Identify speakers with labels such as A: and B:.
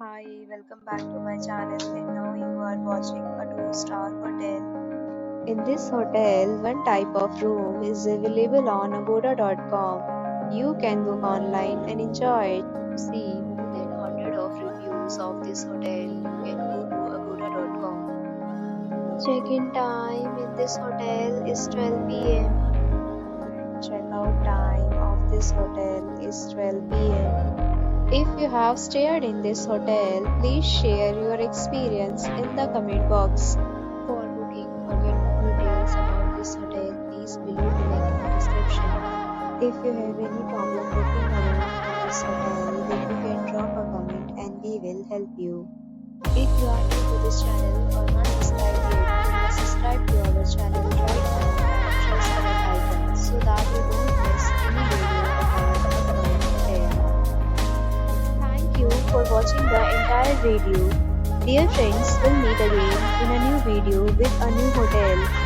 A: Hi, welcome back to my channel and now you are watching a 2-star hotel. In this hotel, one type of room is available on agoda.com. You can book online and enjoy it. To see more than 100 of reviews of this hotel, you can go to agoda.com. Check-in time in this hotel is 12 p.m. and check-out time of this hotel is 12 p.m. If you have stayed in this hotel, please share your experience in the comment box. For booking or get more details about this hotel, please below the link in the description. If you have any problem booking a room in this hotel, then you can drop a comment and we will help you. If you are new to this channel or not subscribed yet, then must subscribe to our channel right now and press the bell icon so that you don't miss any video of our upcoming hotel. Thank you for watching the entire video. Dear friends, we'll meet again in a new video with a new hotel.